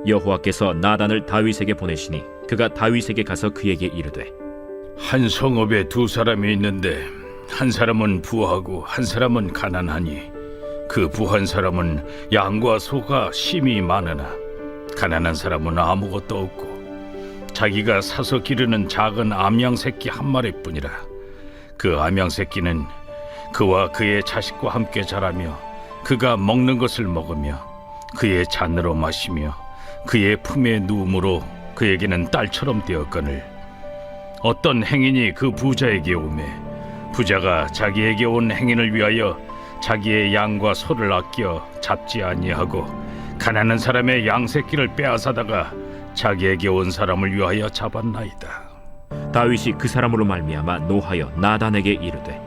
여호와께서 나단을 다윗에게 보내시니 그가 다윗에게 가서 그에게 이르되 한 성읍에 두 사람이 있는데 한 사람은 부하고 한 사람은 가난하니 그 부한 사람은 양과 소가 심히 많으나 가난한 사람은 아무것도 없고 자기가 사서 기르는 작은 암양 새끼 한 마리뿐이라. 그 암양 새끼는 그와 그의 자식과 함께 자라며 그가 먹는 것을 먹으며 그의 잔으로 마시며 그의 품에 누움으로 그에게는 딸처럼 되었거늘 어떤 행인이 그 부자에게 오매 부자가 자기에게 온 행인을 위하여 자기의 양과 소를 아껴 잡지 아니하고 가난한 사람의 양 새끼를 빼앗아다가 자기에게 온 사람을 위하여 잡았나이다. 다윗이 그 사람으로 말미암아 노하여 나단에게 이르되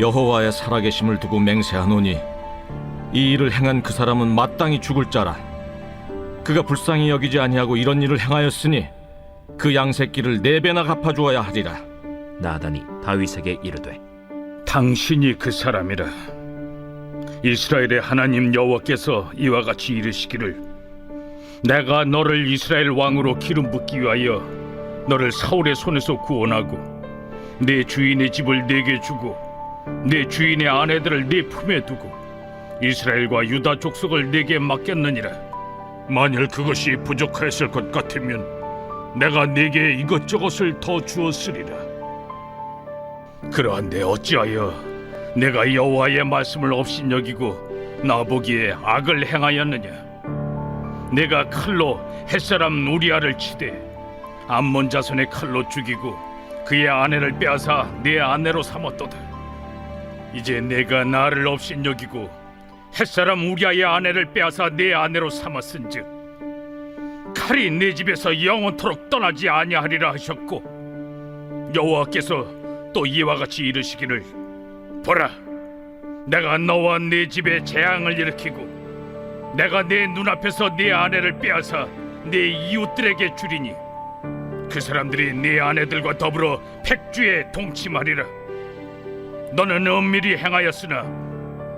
여호와의 살아계심을 두고 맹세하노니 이 일을 행한 그 사람은 마땅히 죽을 자라. 그가 불쌍히 여기지 아니하고 이런 일을 행하였으니 그 양 새끼를 4배나 갚아주어야 하리라. 나단이 다윗에게 이르되 당신이 그 사람이라. 이스라엘의 하나님 여호와께서 이와 같이 이르시기를 내가 너를 이스라엘 왕으로 기름 붓기 위하여 너를 사울의 손에서 구원하고 내 주인의 집을 내게 주고 내 주인의 아내들을 네 품에 두고 이스라엘과 유다 족속을 내게 맡겼느니라. 만일 그것이 부족하였을 것 같으면 내가 네게 이것저것을 더 주었으리라. 그러한데 어찌하여 내가 여호와의 말씀을 업신여기고 나보기에 악을 행하였느냐? 내가 칼로 햇사람 우리아를 치되 암몬 자손의 칼로 죽이고 그의 아내를 빼앗아 내 아내로 삼았도다. 이제 내가 나를 업신여기고 햇사람 우리아의 아내를 빼앗아 내 아내로 삼았은즉 칼이 내 집에서 영원토록 떠나지 아니하리라 하셨고 여호와께서 또 이와 같이 이르시기를 보라, 내가 너와 네 집에 재앙을 일으키고 내가 내 눈앞에서 네 아내를 빼앗아 네 이웃들에게 주리니 그 사람들이 네 아내들과 더불어 백주에 동침하리라. 너는 은밀히 행하였으나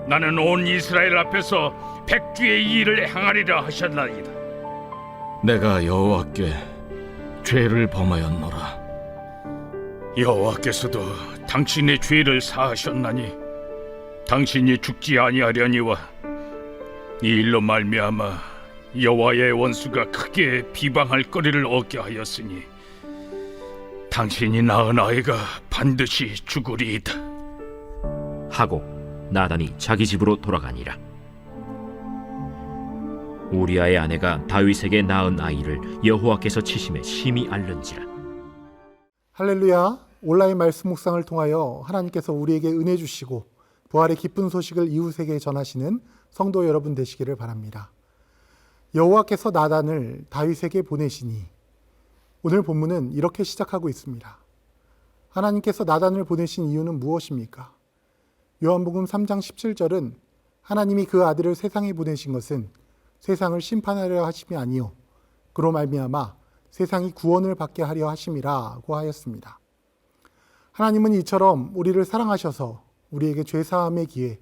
나는 온 이스라엘 앞에서 백주의 이 일을 행하리라 하셨나이다. 내가 여호와께 죄를 범하였노라. 여호와께서도 당신의 죄를 사하셨나니 당신이 죽지 아니하려니와 이 일로 말미암아 여호와의 원수가 크게 비방할 거리를 얻게 하였으니 당신이 낳은 아이가 반드시 죽으리이다 하고 나단이 자기 집으로 돌아가니라. 우리아의 아내가 다윗에게 낳은 아이를 여호와께서 치심에 심히 앓는지라. 할렐루야. 온라인 말씀 묵상을 통하여 하나님께서 우리에게 은혜 주시고 부활의 기쁜 소식을 이웃에게 전하시는 성도 여러분 되시기를 바랍니다. 여호와께서 나단을 다윗에게 보내시니, 오늘 본문은 이렇게 시작하고 있습니다. 하나님께서 나단을 보내신 이유는 무엇입니까? 요한복음 3장 17절은 하나님이 그 아들을 세상에 보내신 것은 세상을 심판하려 하심이 아니요 그로 말미암아 세상이 구원을 받게 하려 하심이라고 하였습니다. 하나님은 이처럼 우리를 사랑하셔서 우리에게 죄사함의 기회,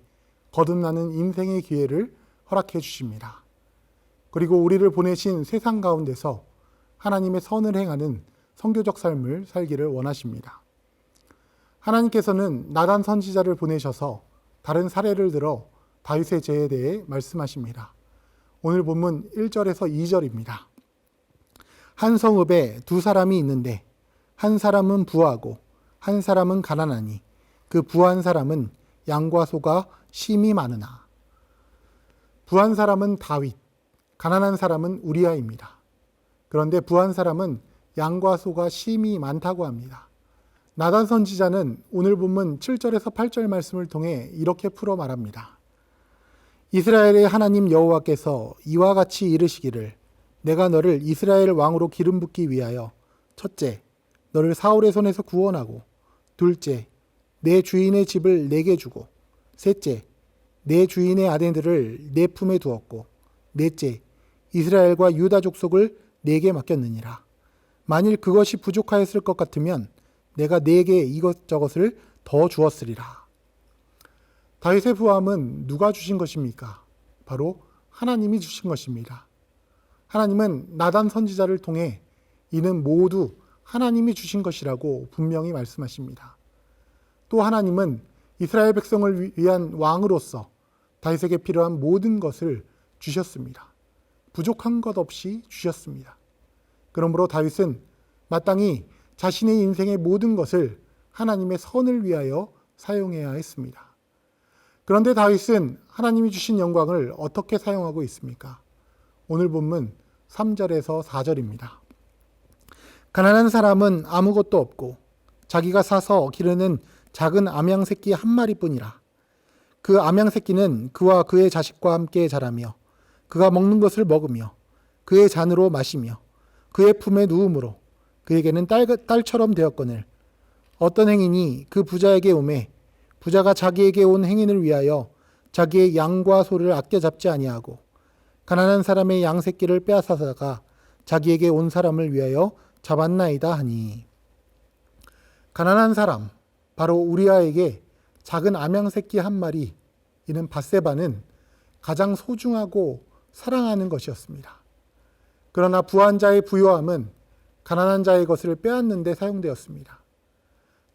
거듭나는 인생의 기회를 허락해 주십니다. 그리고 우리를 보내신 세상 가운데서 하나님의 선을 행하는 선교적 삶을 살기를 원하십니다. 하나님께서는 나단 선지자를 보내셔서 다른 사례를 들어 다윗의 죄에 대해 말씀하십니다. 오늘 본문 1절에서 2절입니다. 한 성읍에 두 사람이 있는데 한 사람은 부하고 한 사람은 가난하니 그 부한 사람은 양과 소가 심히 많으나. 부한 사람은 다윗, 가난한 사람은 우리아입니다. 그런데 부한 사람은 양과 소가 심히 많다고 합니다. 나단 선지자는 오늘 본문 7절에서 8절 말씀을 통해 이렇게 풀어 말합니다. 이스라엘의 하나님 여호와께서 이와 같이 이르시기를 내가 너를 이스라엘 왕으로 기름 붓기 위하여 첫째, 너를 사울의 손에서 구원하고 둘째, 내 주인의 집을 내게 주고 셋째, 내 주인의 아내들을 내 품에 두었고 넷째, 이스라엘과 유다 족속을 내게 맡겼느니라. 만일 그것이 부족하였을 것 같으면 내가 네게 이것저것을 더 주었으리라. 다윗의 부함은 누가 주신 것입니까? 바로 하나님이 주신 것입니다. 하나님은 나단 선지자를 통해 이는 모두 하나님이 주신 것이라고 분명히 말씀하십니다. 또 하나님은 이스라엘 백성을 위한 왕으로서 다윗에게 필요한 모든 것을 주셨습니다. 부족한 것 없이 주셨습니다. 그러므로 다윗은 마땅히 자신의 인생의 모든 것을 하나님의 선을 위하여 사용해야 했습니다. 그런데 다윗은 하나님이 주신 영광을 어떻게 사용하고 있습니까? 오늘 본문 3절에서 4절입니다. 가난한 사람은 아무것도 없고 자기가 사서 기르는 작은 암양 새끼 한 마리뿐이라. 그 암양 새끼는 그와 그의 자식과 함께 자라며 그가 먹는 것을 먹으며 그의 잔으로 마시며 그의 품에 누움으로 그에게는 딸처럼 되었거늘 어떤 행인이 그 부자에게 오매 부자가 자기에게 온 행인을 위하여 자기의 양과 소를 아껴 잡지 아니하고 가난한 사람의 양 새끼를 빼앗아다가 자기에게 온 사람을 위하여 잡았나이다 하니. 가난한 사람, 바로 우리아에게 작은 암양 새끼 한 마리, 이는 밧세바는 가장 소중하고 사랑하는 것이었습니다. 그러나 부한 자의 부요함은 가난한 자의 것을 빼앗는 데 사용되었습니다.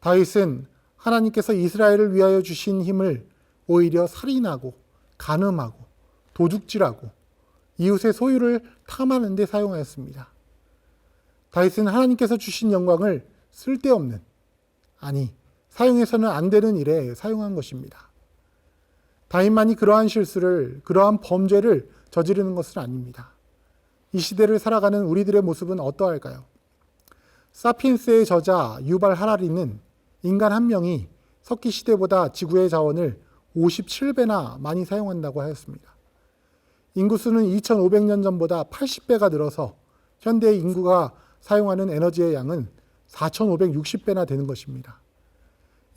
다윗은 하나님께서 이스라엘을 위하여 주신 힘을 오히려 살인하고 간음하고 도둑질하고 이웃의 소유를 탐하는 데 사용하였습니다. 다윗은 하나님께서 주신 영광을 쓸데없는, 아니 사용해서는 안 되는 일에 사용한 것입니다. 다윗만이 그러한 실수를, 그러한 범죄를 저지르는 것은 아닙니다. 이 시대를 살아가는 우리들의 모습은 어떠할까요? 사피엔스의 저자 유발 하라리는 인간 한 명이 석기 시대보다 지구의 자원을 57배나 많이 사용한다고 하였습니다. 인구수는 2500년 전보다 80배가 늘어서 현대의 인구가 사용하는 에너지의 양은 4560배나 되는 것입니다.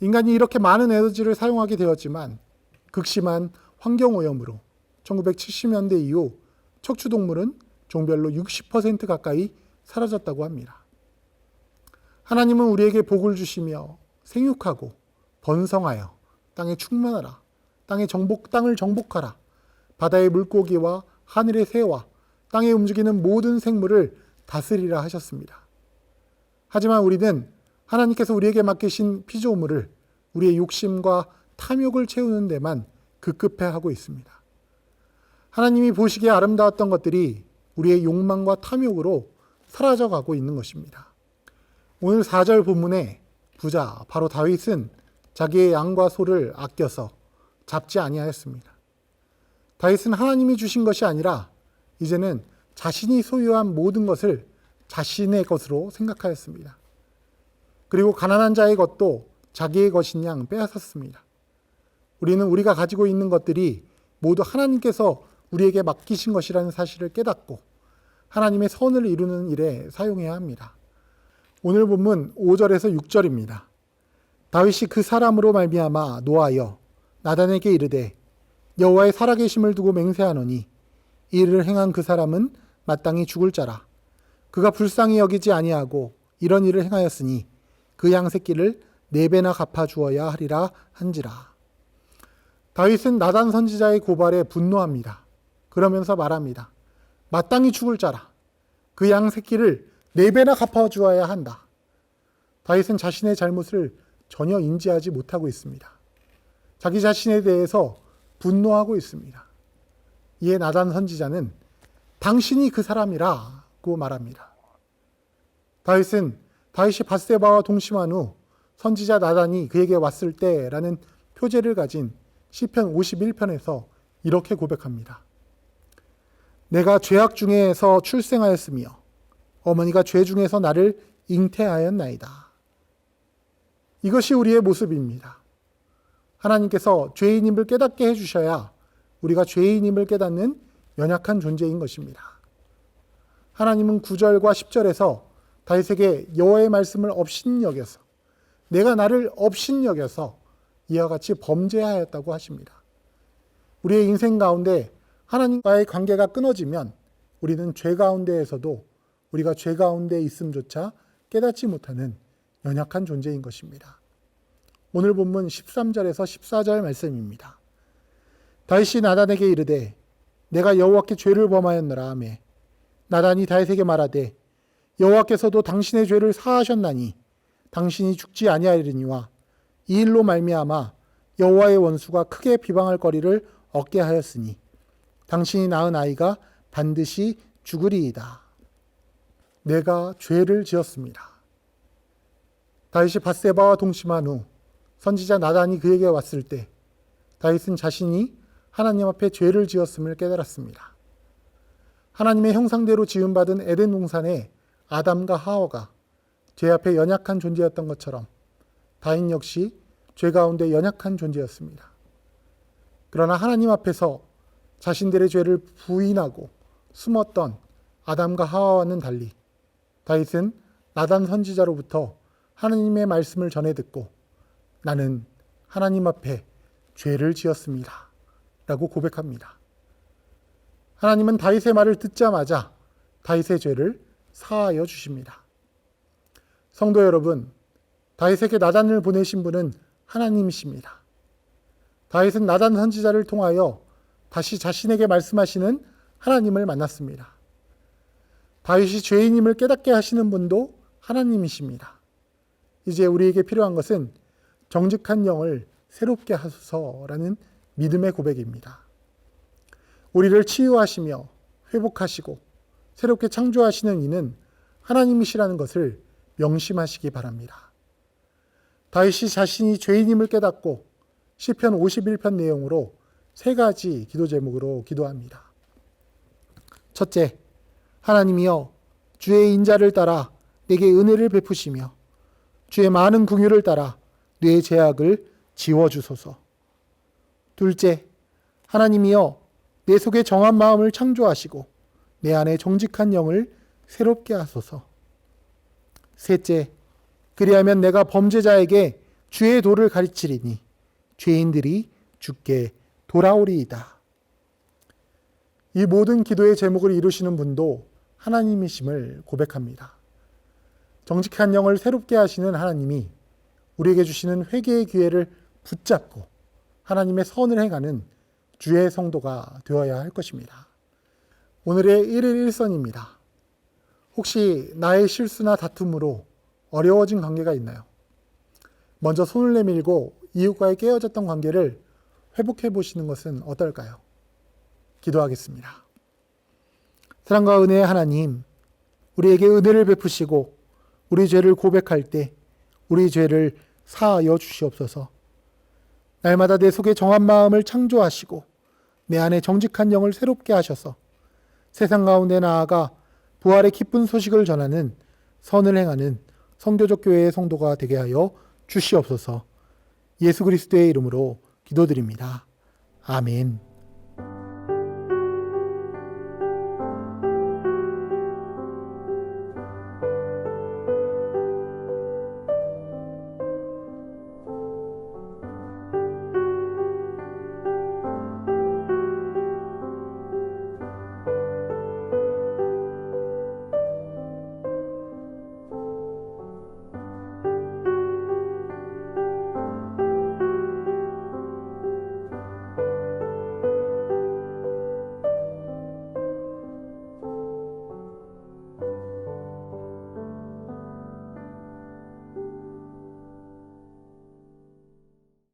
인간이 이렇게 많은 에너지를 사용하게 되었지만 극심한 환경오염으로 1970년대 이후 척추동물은 종별로 60% 가까이 사라졌다고 합니다. 하나님은 우리에게 복을 주시며 생육하고 번성하여 땅에 충만하라, 땅을 정복하라, 바다의 물고기와 하늘의 새와 땅에 움직이는 모든 생물을 다스리라 하셨습니다. 하지만 우리는 하나님께서 우리에게 맡기신 피조물을 우리의 욕심과 탐욕을 채우는 데만 급급해하고 있습니다. 하나님이 보시기에 아름다웠던 것들이 우리의 욕망과 탐욕으로 사라져가고 있는 것입니다. 오늘 4절 본문에 부자 바로 다윗은 자기의 양과 소를 아껴서 잡지 아니하였습니다. 다윗은 하나님이 주신 것이 아니라 이제는 자신이 소유한 모든 것을 자신의 것으로 생각하였습니다. 그리고 가난한 자의 것도 자기의 것인 양 빼앗았습니다. 우리는 우리가 가지고 있는 것들이 모두 하나님께서 우리에게 맡기신 것이라는 사실을 깨닫고 하나님의 선을 이루는 일에 사용해야 합니다. 오늘 본문 5절에서 6절입니다. 다윗이 그 사람으로 말미암아 노하여 나단에게 이르되 여호와의 살아계심을 두고 맹세하노니 이 일을 행한 그 사람은 마땅히 죽을 자라. 그가 불쌍히 여기지 아니하고 이런 일을 행하였으니 그 양 새끼를 4배나 갚아주어야 하리라 한지라. 다윗은 나단 선지자의 고발에 분노합니다. 그러면서 말합니다. 마땅히 죽을 자라. 그 양 새끼를 4배나 갚아주어야 한다. 다윗은 자신의 잘못을 전혀 인지하지 못하고 있습니다. 자기 자신에 대해서 분노하고 있습니다. 이에 나단 선지자는 당신이 그 사람이라고 말합니다. 다윗이 밧세바와 동침한 후 선지자 나단이 그에게 왔을 때라는 표제를 가진 시편 51편에서 이렇게 고백합니다. 내가 죄악 중에서 출생하였으며 어머니가 죄 중에서 나를 잉태하였나이다. 이것이 우리의 모습입니다. 하나님께서 죄인임을 깨닫게 해주셔야 우리가 죄인임을 깨닫는 연약한 존재인 것입니다. 하나님은 9절과 10절에서 다윗에게 여호와의 말씀을 업신여겨서 내가 나를 업신여겨서 이와 같이 범죄하였다고 하십니다. 우리의 인생 가운데 하나님과의 관계가 끊어지면 우리는 죄 가운데에서도 우리가 죄 가운데 있음조차 깨닫지 못하는 연약한 존재인 것입니다. 오늘 본문 13절에서 14절 말씀입니다. 다윗이 나단에게 이르되 내가 여호와께 죄를 범하였노라 하매 나단이 다윗에게 말하되 여호와께서도 당신의 죄를 사하셨나니 당신이 죽지 아니하리니와 이 일로 말미암아 여호와의 원수가 크게 비방할 거리를 얻게 하였으니 당신이 낳은 아이가 반드시 죽으리이다. 내가 죄를 지었습니다. 다윗이 밧세바와 동침한 후 선지자 나단이 그에게 왔을 때 다윗은 자신이 하나님 앞에 죄를 지었음을 깨달았습니다. 하나님의 형상대로 지음받은 에덴 동산에 아담과 하와가 죄 앞에 연약한 존재였던 것처럼 다윗 역시 죄 가운데 연약한 존재였습니다. 그러나 하나님 앞에서 자신들의 죄를 부인하고 숨었던 아담과 하와와는 달리 다윗은 나단 선지자로부터 하나님의 말씀을 전해 듣고 나는 하나님 앞에 죄를 지었습니다. 라고 고백합니다. 하나님은 다윗의 말을 듣자마자 다윗의 죄를 사하여 주십니다. 성도 여러분, 다윗에게 나단을 보내신 분은 하나님이십니다. 다윗은 나단 선지자를 통하여 다시 자신에게 말씀하시는 하나님을 만났습니다. 다윗이 죄인임을 깨닫게 하시는 분도 하나님이십니다. 이제 우리에게 필요한 것은 정직한 영을 새롭게 하소서라는 믿음의 고백입니다. 우리를 치유하시며 회복하시고 새롭게 창조하시는 이는 하나님이시라는 것을 명심하시기 바랍니다. 다윗이 자신이 죄인임을 깨닫고 시편 51편 내용으로 3가지 기도 제목으로 기도합니다. 첫째, 하나님이여 주의 인자를 따라 내게 은혜를 베푸시며 주의 많은 긍휼을 따라 내 죄악을 지워주소서. 둘째, 하나님이여 내 속에 정한 마음을 창조하시고 내 안에 정직한 영을 새롭게 하소서. 셋째, 그리하면 내가 범죄자에게 주의 도를 가르치리니 죄인들이 주께 돌아오리이다. 이 모든 기도의 제목을 이루시는 분도 하나님이심을 고백합니다. 정직한 영을 새롭게 하시는 하나님이 우리에게 주시는 회개의 기회를 붙잡고 하나님의 선을 행하는 주의 성도가 되어야 할 것입니다. 오늘의 1일 1선입니다. 혹시 나의 실수나 다툼으로 어려워진 관계가 있나요? 먼저 손을 내밀고 이웃과의 깨어졌던 관계를 회복해 보시는 것은 어떨까요? 기도하겠습니다. 사랑과 은혜의 하나님, 우리에게 은혜를 베푸시고 우리 죄를 고백할 때 우리 죄를 사하여 주시옵소서. 날마다 내 속에 정한 마음을 창조하시고 내 안에 정직한 영을 새롭게 하셔서 세상 가운데 나아가 부활의 기쁜 소식을 전하는 선을 행하는 성교적 교회의 성도가 되게 하여 주시옵소서. 예수 그리스도의 이름으로 기도드립니다. 아멘.